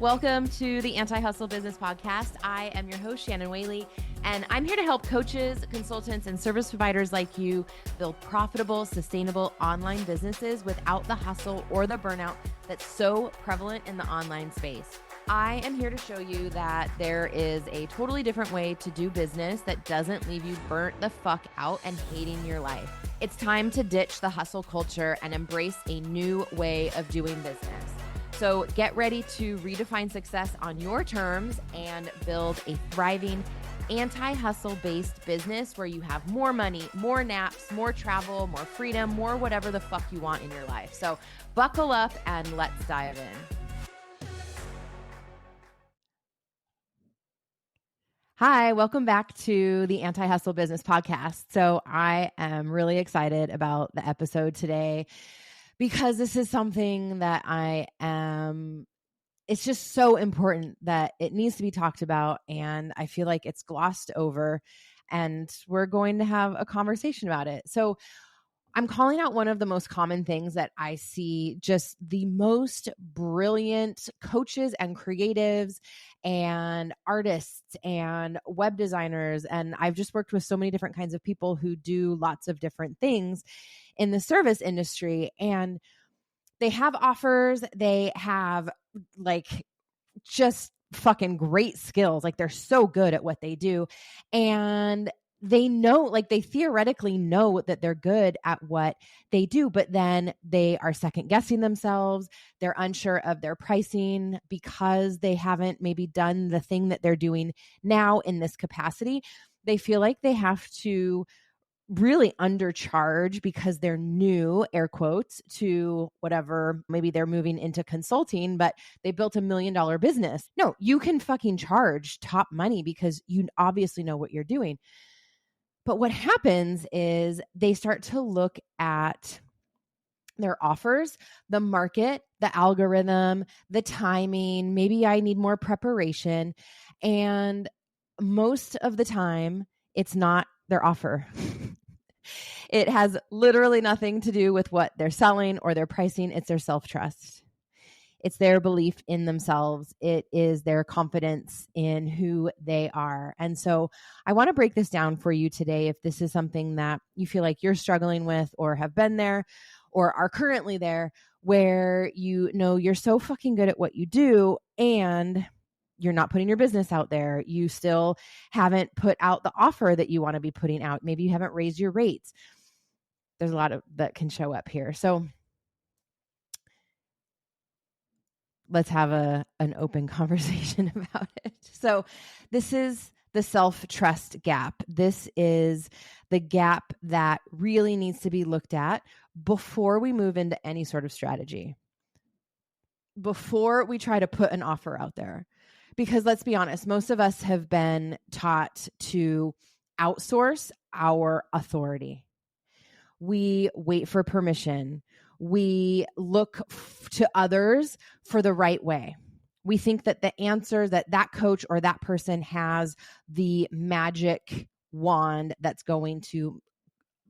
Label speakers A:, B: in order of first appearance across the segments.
A: Welcome to the Anti-Hustle Business Podcast. I am your host, Shannon Whaley, and I'm here to help coaches, consultants, and service providers like you build profitable, sustainable online businesses without the hustle or the burnout that's so prevalent in the online space. I am here to show you that there is a totally different way to do business that doesn't leave you burnt the fuck out and hating your life. It's time to ditch the hustle culture and embrace a new way of doing business. So get ready to redefine success on your terms and build a thriving anti-hustle based business where you have more money, more naps, more travel, more freedom, more whatever the fuck you want in your life. So buckle up and let's dive in. Hi, welcome back to the Anti-Hustle Business Podcast. So I am really excited about the episode today because this is something that it's just so important that it needs to be talked about, and I feel like it's glossed over, and we're going to have a conversation about it. So I'm calling out one of the most common things that I see just the most brilliant coaches and creatives and artists and web designers. And I've just worked with so many different kinds of people who do lots of different things in the service industry. And they have offers, they have like just fucking great skills. Like they're so good at what they do. And they know, like they theoretically know that they're good at what they do, but then they are second guessing themselves. They're unsure of their pricing because they haven't maybe done the thing that they're doing now in this capacity. They feel like they have to really undercharge because they're new, air quotes, to whatever, maybe they're moving into consulting, but they built $1 million business. No, you can fucking charge top money because you obviously know what you're doing. But what happens is they start to look at their offers, the market, the algorithm, the timing, maybe I need more preparation. And most of the time, it's not their offer. It has literally nothing to do with what they're selling or their pricing. It's their self-trust. It's their belief in themselves. It is their confidence in who they are. And so I want to break this down for you today. If this is something that you feel like you're struggling with or have been there or are currently there, where you know you're so fucking good at what you do and you're not putting your business out there. You still haven't put out the offer that you want to be putting out. Maybe you haven't raised your rates. There's a lot of that can show up here. So let's have an open conversation about it. So this is the self-trust gap. This is the gap that really needs to be looked at before we move into any sort of strategy, before we try to put an offer out there. Because let's be honest, most of us have been taught to outsource our authority. We wait for permission. We look to others for the right way. We think that the answer that coach or that person has the magic wand that's going to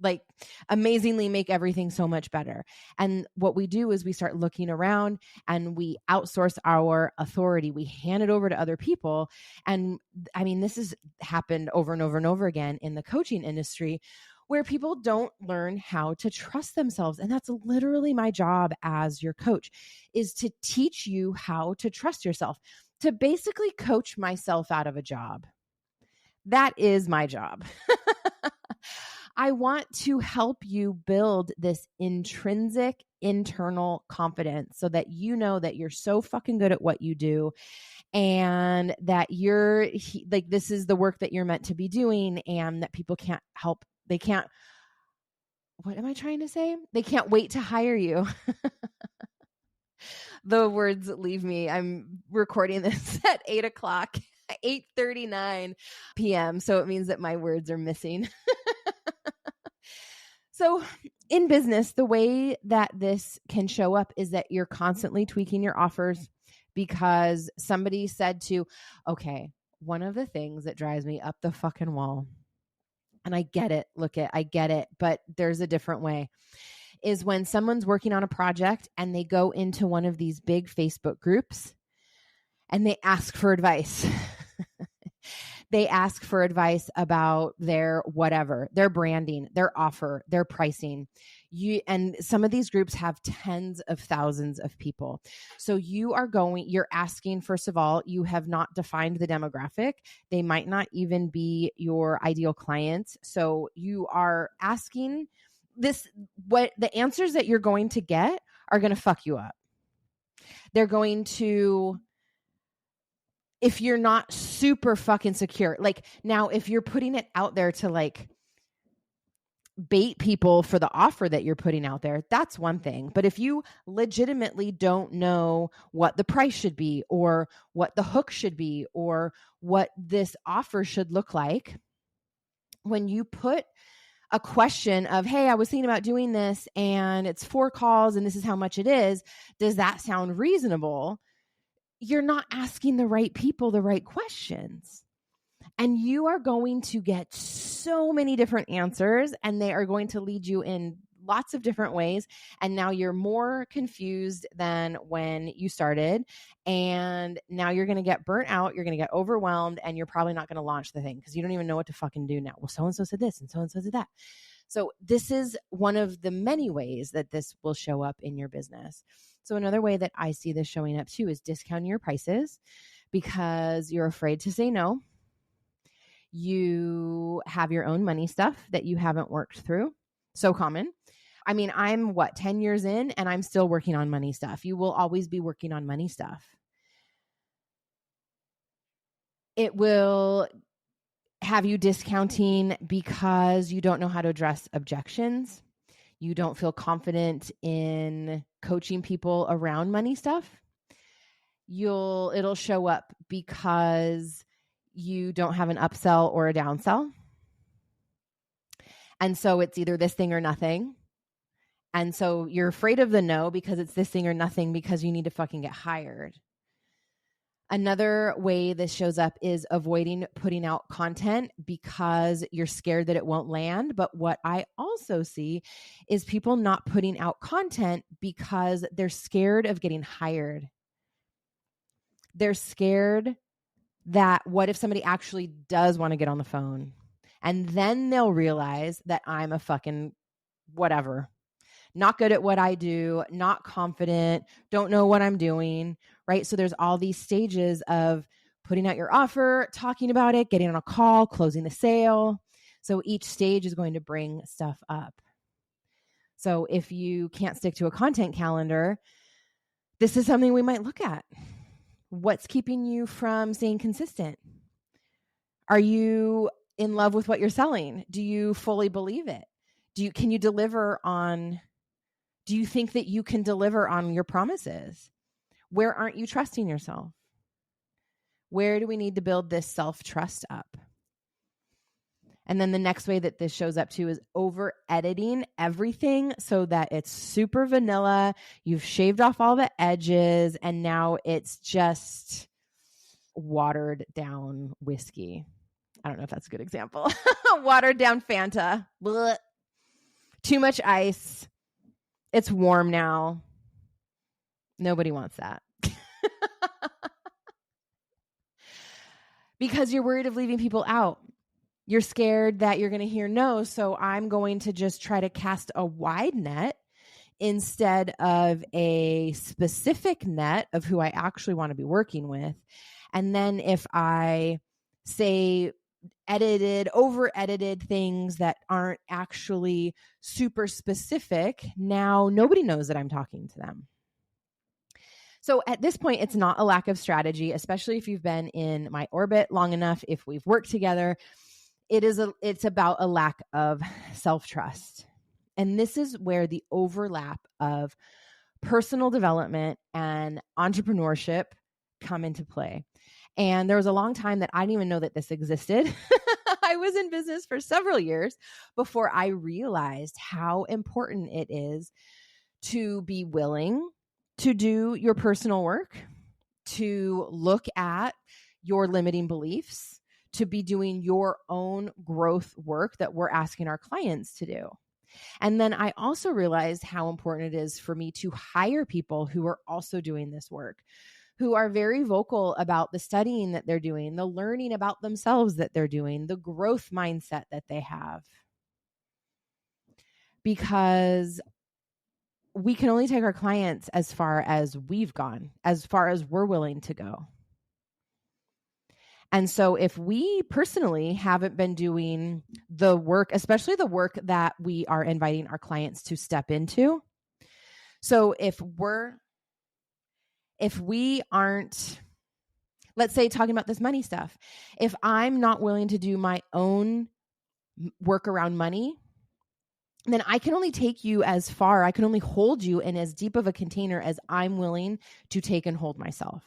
A: like amazingly make everything so much better. And what we do is we start looking around and we outsource our authority. We hand it over to other people. And I mean, this has happened over and over and over again in the coaching industry, where people don't learn how to trust themselves. And that's literally my job as your coach, is to teach you how to trust yourself, to basically coach myself out of a job. That is my job. I want to help you build this intrinsic internal confidence so that you know that you're so fucking good at what you do and that you're like, this is the work that you're meant to be doing, and that people can't help. They can't, what am I trying to say? They can't wait to hire you. The words leave me. I'm recording this at 8 o'clock, 8:39 p.m. So it means that my words are missing. So in business, the way that this can show up is that you're constantly tweaking your offers because somebody said okay, one of the things that drives me up the fucking wall, and I get it, I get it, but there's a different way, is when someone's working on a project and they go into one of these big Facebook groups and they ask for advice. They ask for advice about their whatever, their branding, their offer, their pricing. And some of these groups have tens of thousands of people. So you're asking, first of all, you have not defined the demographic. They might not even be your ideal clients. So you are asking what the answers that you're going to get are going to fuck you up. They're going to, if you're not super fucking secure, like now, if you're putting it out there to like bait people for the offer that you're putting out there, that's one thing. But if you legitimately don't know what the price should be or what the hook should be or what this offer should look like, when you put a question of, hey, I was thinking about doing this and it's 4 calls and this is how much it is, does that sound reasonable? You're not asking the right people the right questions. And you are going to get so many different answers and they are going to lead you in lots of different ways. And now you're more confused than when you started. And now you're going to get burnt out. You're going to get overwhelmed and you're probably not going to launch the thing because you don't even know what to fucking do now. Well, so-and-so said this and so-and-so said that. So this is one of the many ways that this will show up in your business. So another way that I see this showing up too is discounting your prices because you're afraid to say no. You have your own money stuff that you haven't worked through. So common. I mean, I'm 10 years in and I'm still working on money stuff. You will always be working on money stuff. It will have you discounting because you don't know how to address objections. You don't feel confident in coaching people around money stuff. It'll show up because you don't have an upsell or a downsell. And so it's either this thing or nothing. And so you're afraid of the no because it's this thing or nothing because you need to fucking get hired. Another way this shows up is avoiding putting out content because you're scared that it won't land. But what I also see is people not putting out content because they're scared of getting hired. They're scared that what if somebody actually does want to get on the phone? And then they'll realize that I'm a fucking whatever. Not good at what I do, not confident, don't know what I'm doing, right? So there's all these stages of putting out your offer, talking about it, getting on a call, closing the sale. So each stage is going to bring stuff up. So if you can't stick to a content calendar, this is something we might look at. What's keeping you from staying consistent? Are you in love with what you're selling? Do you fully believe it? Can you deliver on? Do you think that you can deliver on your promises? Where aren't you trusting yourself? Where do we need to build this self-trust up? And then the next way that this shows up too is over editing everything so that it's super vanilla. You've shaved off all the edges and now it's just watered down whiskey. I don't know if that's a good example. Watered down Fanta. Blech. Too much ice. It's warm now. Nobody wants that. Because you're worried of leaving people out. You're scared that you're going to hear no, so I'm going to just try to cast a wide net instead of a specific net of who I actually want to be working with. And then if I say over-edited things that aren't actually super specific, now nobody knows that I'm talking to them. So at this point, it's not a lack of strategy, especially if you've been in my orbit long enough, if we've worked together. It's about a lack of self-trust. And this is where the overlap of personal development and entrepreneurship come into play. And there was a long time that I didn't even know that this existed. I was in business for several years before I realized how important it is to be willing to do your personal work, to look at your limiting beliefs, to be doing your own growth work that we're asking our clients to do. And then I also realized how important it is for me to hire people who are also doing this work, who are very vocal about the studying that they're doing, the learning about themselves that they're doing, the growth mindset that they have. Because we can only take our clients as far as we've gone, as far as we're willing to go. And so if we personally haven't been doing the work, especially the work that we are inviting our clients to step into. So if we aren't, let's say, talking about this money stuff, if I'm not willing to do my own work around money, then I can only take you as far, I can only hold you in as deep of a container as I'm willing to take and hold myself.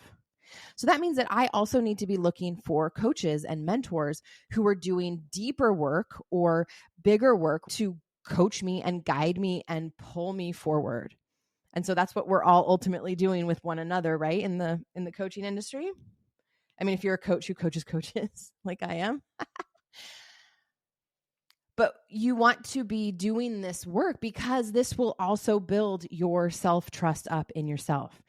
A: So that means that I also need to be looking for coaches and mentors who are doing deeper work or bigger work to coach me and guide me and pull me forward. And so that's what we're all ultimately doing with one another, right? In the coaching industry. I mean, if you're a coach who coaches coaches like I am, but you want to be doing this work because this will also build your self-trust up in yourself.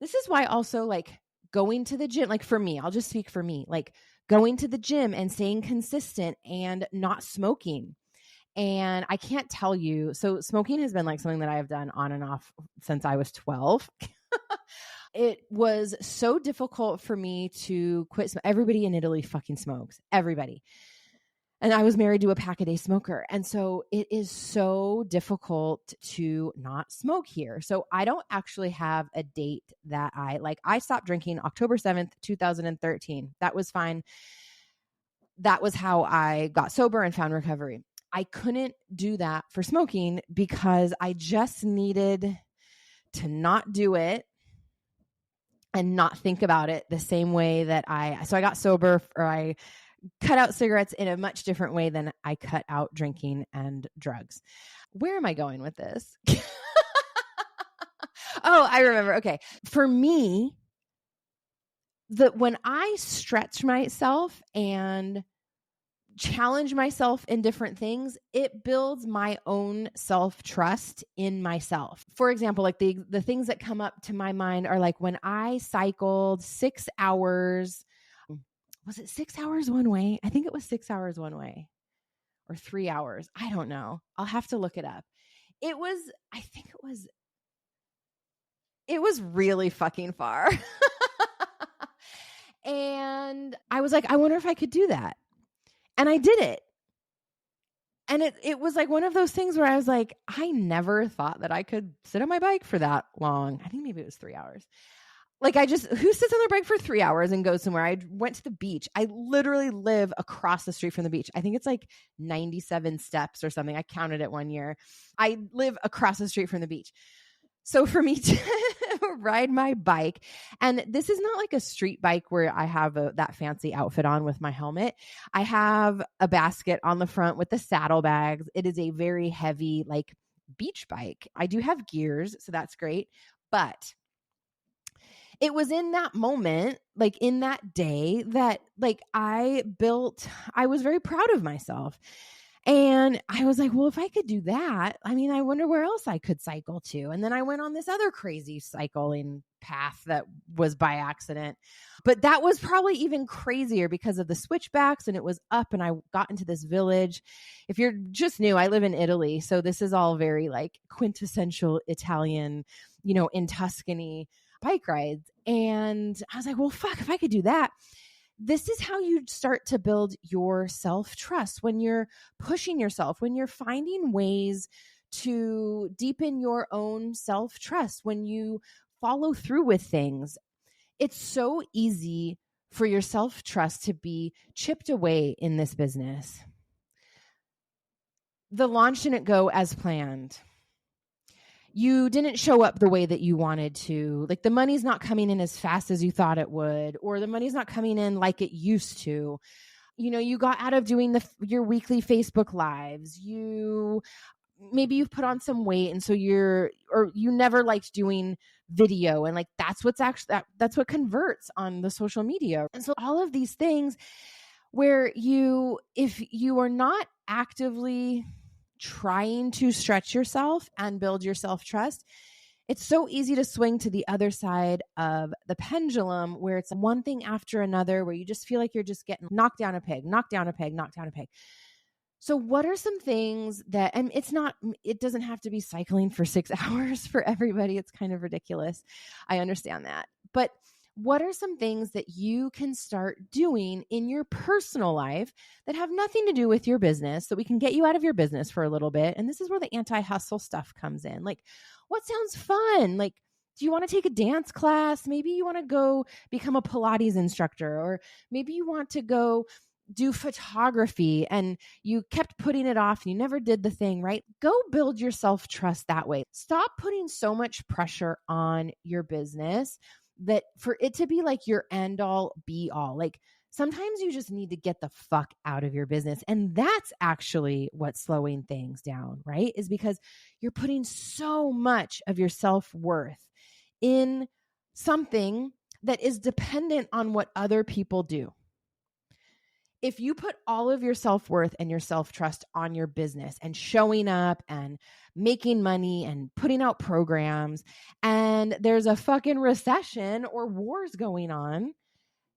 A: This is why also like going to the gym, like for me, I'll just speak for me, like going to the gym and staying consistent and not smoking. And I can't tell you, so smoking has been like something that I have done on and off since I was 12. It was so difficult for me to quit. Everybody in Italy fucking smokes. Everybody. And I was married to a pack-a-day smoker. And so it is so difficult to not smoke here. So I don't actually have a date that I stopped drinking October 7th, 2013. That was fine. That was how I got sober and found recovery. I couldn't do that for smoking because I just needed to not do it and not think about it the same way that so I got sober, or I cut out cigarettes in a much different way than I cut out drinking and drugs. Where am I going with this? Oh, I remember. Okay. For me, when I stretch myself and challenge myself in different things, it builds my own self-trust in myself. For example, like the things that come up to my mind are like when I cycled 6 hours. Was it 6 hours one way? I think it was 6 hours one way or 3 hours. I don't know. I'll have to look it up. It was really fucking far. And I was like, I wonder if I could do that. And I did it. And it was like one of those things where I was like, I never thought that I could sit on my bike for that long. I think maybe it was 3 hours. Like who sits on their bike for 3 hours and goes somewhere? I went to the beach. I literally live across the street from the beach. I think it's like 97 steps or something. I counted it one year. I live across the street from the beach. So for me to ride my bike, and this is not like a street bike where I have that fancy outfit on with my helmet. I have a basket on the front with the saddlebags. It is a very heavy like beach bike. I do have gears, so that's great. But it was in that moment, like in that day, that like I was very proud of myself. And I was like, well, if I could do that, I mean, I wonder where else I could cycle to. And then I went on this other crazy cycling path that was by accident. But that was probably even crazier because of the switchbacks, and it was up, and I got into this village. If you're just new, I live in Italy. So this is all very like quintessential Italian, in Tuscany bike rides. And I was like, well, fuck, if I could do that. This is how you start to build your self-trust, when you're pushing yourself, when you're finding ways to deepen your own self-trust, when you follow through with things. It's so easy for your self-trust to be chipped away in this business. The launch didn't go as planned. You didn't show up the way that you wanted to. Like the money's not coming in as fast as you thought it would, or the money's not coming in like it used to. You got out of doing your weekly Facebook lives. Maybe you've put on some weight, and so you never liked doing video, and like that's what converts on the social media. And so all of these things where if you are not actively trying to stretch yourself and build your self-trust, it's so easy to swing to the other side of the pendulum where it's one thing after another, where you just feel like you're just getting knocked down a peg, knocked down a peg, knocked down a peg. So what are some things that, and it doesn't have to be cycling for 6 hours for everybody. It's kind of ridiculous. I understand that. But what are some things that you can start doing in your personal life that have nothing to do with your business, so we can get you out of your business for a little bit? And this is where the anti-hustle stuff comes in. Like, what sounds fun? Like, do you want to take a dance class? Maybe you want to go become a Pilates instructor, or maybe you want to go do photography and you kept putting it off and you never did the thing, right? Go build your self-trust that way. Stop putting so much pressure on your business that for it to be like your end all be all. Like, sometimes you just need to get the fuck out of your business. And that's actually what's slowing things down, right? Is because you're putting so much of your self-worth in something that is dependent on what other people do. If you put all of your self-worth and your self-trust on your business and showing up and making money and putting out programs, and there's a fucking recession or wars going on,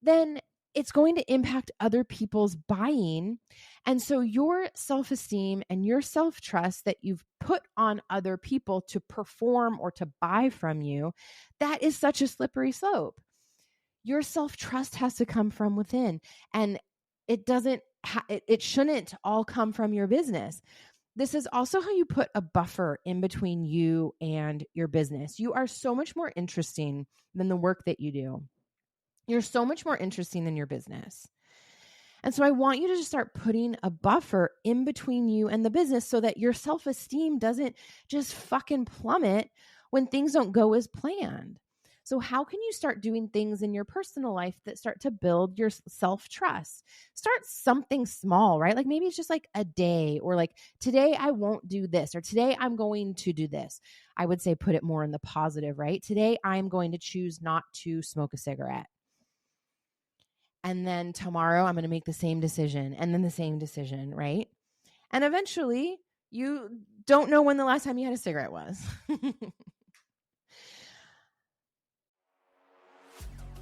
A: then it's going to impact other people's buying. And so your self-esteem and your self-trust that you've put on other people to perform or to buy from you, that is such a slippery slope. Your self-trust has to come from within. And it shouldn't all come from your business. This is also how you put a buffer in between you and your business. You are so much more interesting than the work that you do. You're so much more interesting than your business. And so I want you to just start putting a buffer in between you and the business so that your self-esteem doesn't just fucking plummet when things don't go as planned. So how can you start doing things in your personal life that start to build your self-trust? Start something small, right? Like, maybe it's just like a day, or like, today I won't do this, or today I'm going to do this. I would say put it more in the positive, right? Today I'm going to choose not to smoke a cigarette. And then tomorrow I'm going to make the same decision, and then the same decision, right? And eventually you don't know when the last time you had a cigarette was.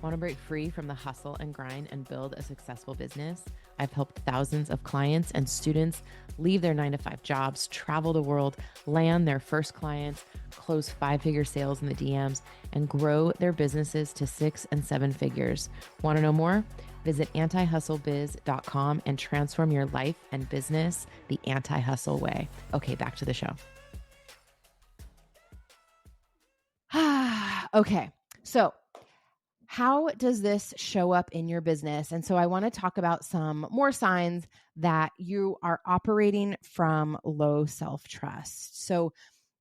A: Want to break free from the hustle and grind and build a successful business? I've helped thousands of clients and students leave their 9-to-5 jobs, travel the world, land their first clients, close 5-figure sales in the DMs, and grow their businesses to 6 and 7 figures. Want to know more? Visit antihustlebiz.com and transform your life and business the anti-hustle way. Okay, back to the show. Okay, so how does this show up in your business? And so I want to talk about some more signs that you are operating from low self-trust. So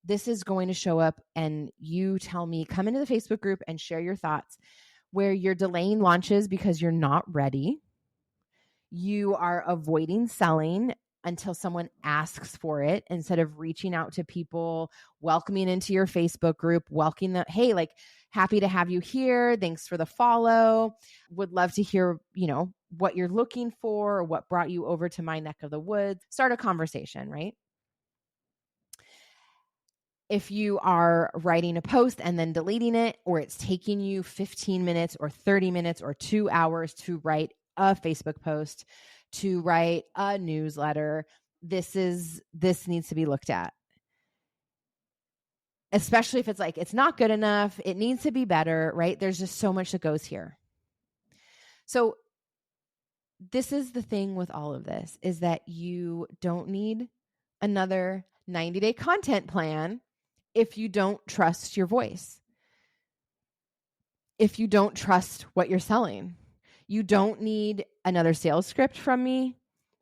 A: this is going to show up, and you tell me, come into the Facebook group and share your thoughts, where you're delaying launches because you're not ready. You are avoiding selling until someone asks for it, instead of reaching out to people, welcoming into your Facebook group, welcoming them, hey, like, happy to have you here. Thanks for the follow. Would love to hear, what you're looking for, or what brought you over to my neck of the woods. Start a conversation, right? If you are writing a post and then deleting it, or it's taking you 15 minutes or 30 minutes or 2 hours to write a Facebook post, to write a newsletter, this needs to be looked at. Especially if it's like, it's not good enough, it needs to be better, right? There's just so much that goes here. So this is the thing with all of this, is that you don't need another 90-day content plan if you don't trust your voice. If you don't trust what you're selling. You don't need another sales script from me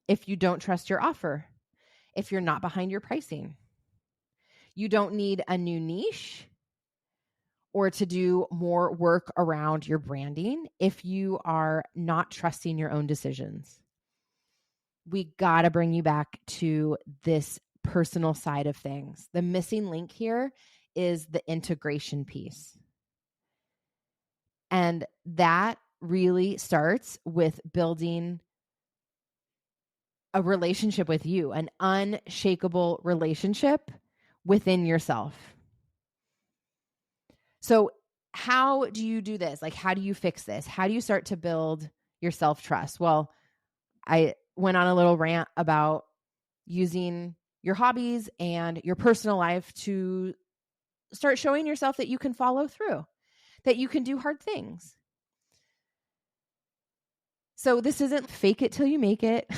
A: if you don't trust your offer, if you're not behind your pricing. You don't need a new niche or to do more work around your branding if you are not trusting your own decisions. We got to bring you back to this personal side of things. The missing link here is the integration piece. And that really starts with building a relationship with you, an unshakable relationship within yourself. So how do you do this? Like, how do you fix this? How do you start to build your self-trust? Well, I went on a little rant about using your hobbies and your personal life to start showing yourself that you can follow through, that you can do hard things. So this isn't fake it till you make it.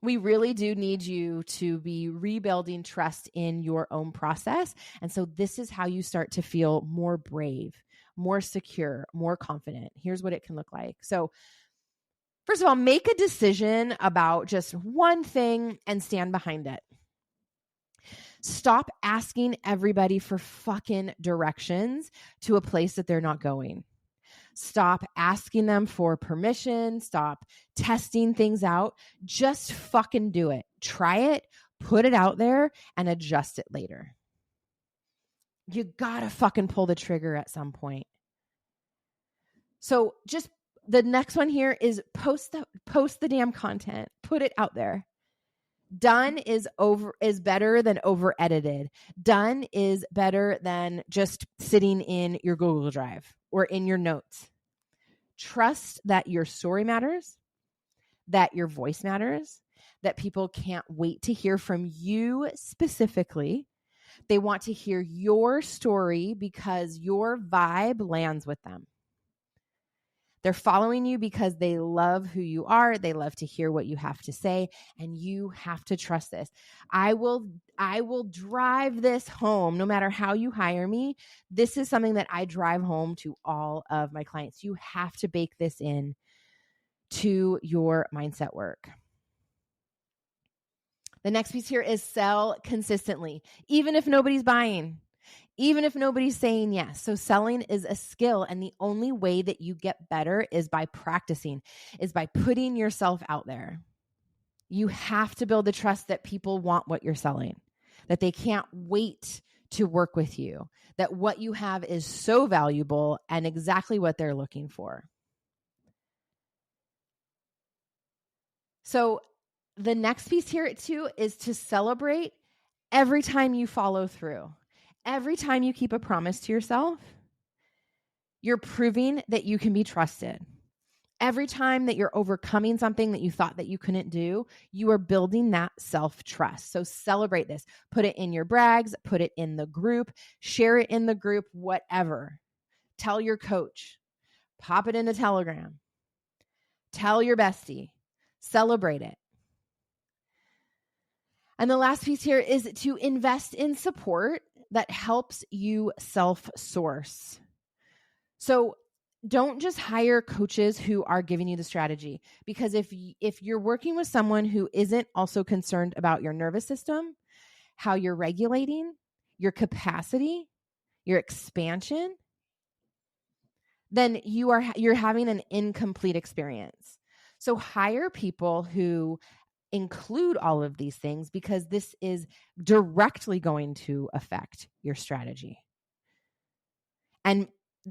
A: We really do need you to be rebuilding trust in your own process. And so this is how you start to feel more brave, more secure, more confident. Here's what it can look like. So first of all, make a decision about just one thing and stand behind it. Stop asking everybody for fucking directions to a place that they're not going. Stop asking them for permission. Stop testing things out. Just fucking do it. Try it, put it out there, and adjust it later. You gotta fucking pull the trigger at some point. So just the next one here is post the damn content. Put it out there. Done is better than over edited. Done is better than just sitting in your Google Drive or in your notes. Trust that your story matters, that your voice matters, that people can't wait to hear from you specifically. They want to hear your story because your vibe lands with them. They're following you because they love who you are. They love to hear what you have to say, and you have to trust this. I will drive this home no matter how you hire me. This is something that I drive home to all of my clients. You have to bake this in to your mindset work. The next piece here is sell consistently, even if nobody's buying. Even if nobody's saying yes. So selling is a skill, and the only way that you get better is by practicing, is by putting yourself out there. You have to build the trust that people want what you're selling, that they can't wait to work with you, that what you have is so valuable and exactly what they're looking for. So the next piece here too is to celebrate every time you follow through. Every time you keep a promise to yourself, you're proving that you can be trusted. Every time that you're overcoming something that you thought that you couldn't do, you are building that self-trust. So celebrate this. Put it in your brags, put it in the group, share it in the group, whatever. Tell your coach, pop it in a Telegram. Tell your bestie, celebrate it. And the last piece here is to invest in support that helps you self-source. So don't just hire coaches who are giving you the strategy, because if you're working with someone who isn't also concerned about your nervous system, how you're regulating, your capacity, your expansion, then you're having an incomplete experience. So hire people who include all of these things, because this is directly going to affect your strategy. And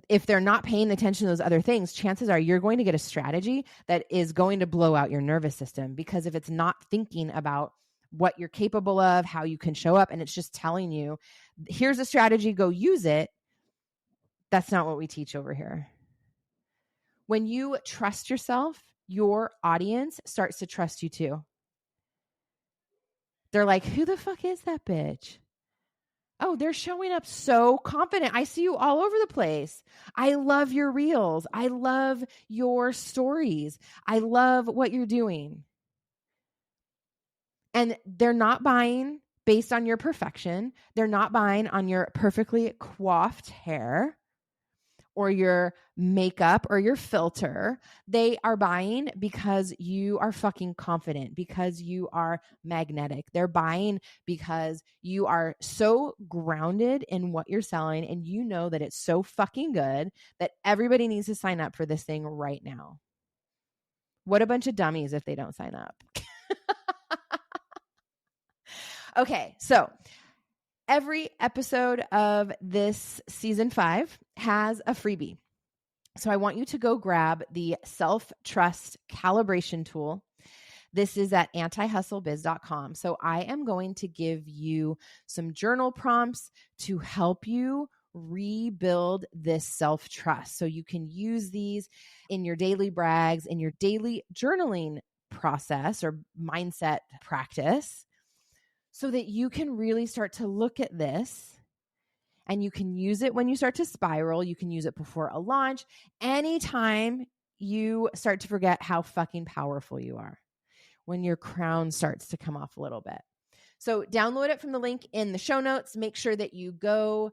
A: if they're not paying attention to those other things, chances are you're going to get a strategy that is going to blow out your nervous system, because if it's not thinking about what you're capable of, how you can show up, and it's just telling you, here's a strategy, go use it. That's not what we teach over here. When you trust yourself, your audience starts to trust you too. They're like, who the fuck is that bitch? Oh, they're showing up so confident. I see you all over the place. I love your reels. I love your stories. I love what you're doing. And they're not buying based on your perfection. They're not buying on your perfectly coiffed hair or your makeup or your filter. They are buying because you are fucking confident, because you are magnetic. They're buying because you are so grounded in what you're selling, and you know that it's so fucking good that everybody needs to sign up for this thing right now. What a bunch of dummies if they don't sign up. Okay, so every episode of this season 5 has a freebie. So I want you to go grab the self-trust calibration tool. This is at antihustlebiz.com. So I am going to give you some journal prompts to help you rebuild this self-trust. So you can use these in your daily brags, in your daily journaling process or mindset practice, so that you can really start to look at this, and you can use it when you start to spiral. You can use it before a launch, anytime you start to forget how fucking powerful you are, when your crown starts to come off a little bit. So download it from the link in the show notes. Make sure that you go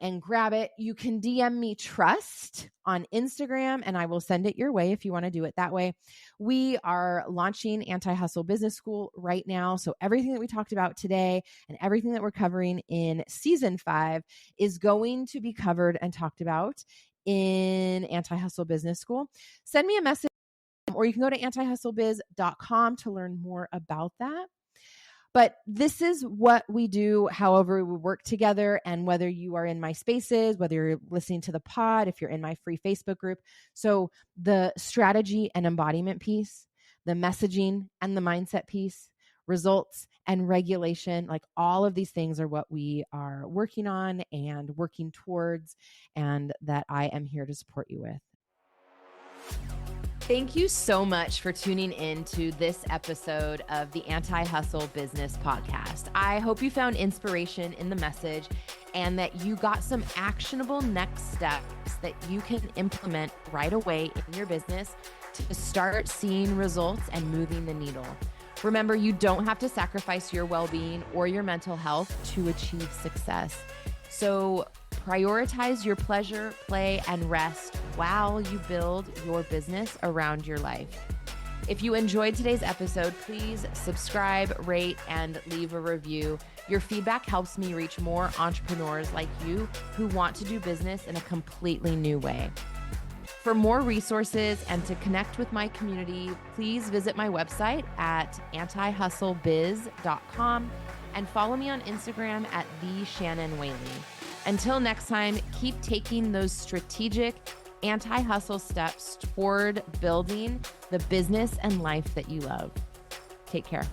A: and grab it. You can DM me Trust on Instagram, and I will send it your way if you want to do it that way. We are launching Anti-Hustle Business School right now. So everything that we talked about today and everything that we're covering in season 5 is going to be covered and talked about in Anti-Hustle Business School. Send me a message, or you can go to antihustlebiz.com to learn more about that. But this is what we do, however we work together, and whether you are in my spaces, whether you're listening to the pod, if you're in my free Facebook group. So the strategy and embodiment piece, the messaging and the mindset piece, results and regulation, like all of these things are what we are working on and working towards, and that I am here to support you with. Thank you so much for tuning in to this episode of the Anti-Hustle Business Podcast. I hope you found inspiration in the message and that you got some actionable next steps that you can implement right away in your business to start seeing results and moving the needle. Remember, you don't have to sacrifice your well-being or your mental health to achieve success. So prioritize your pleasure, play, and rest while you build your business around your life. If you enjoyed today's episode, please subscribe, rate, and leave a review. Your feedback helps me reach more entrepreneurs like you who want to do business in a completely new way. For more resources and to connect with my community, please visit my website at antihustlebiz.com and follow me on Instagram at @TheShannonWhaley. Until next time, keep taking those strategic anti-hustle steps toward building the business and life that you love. Take care.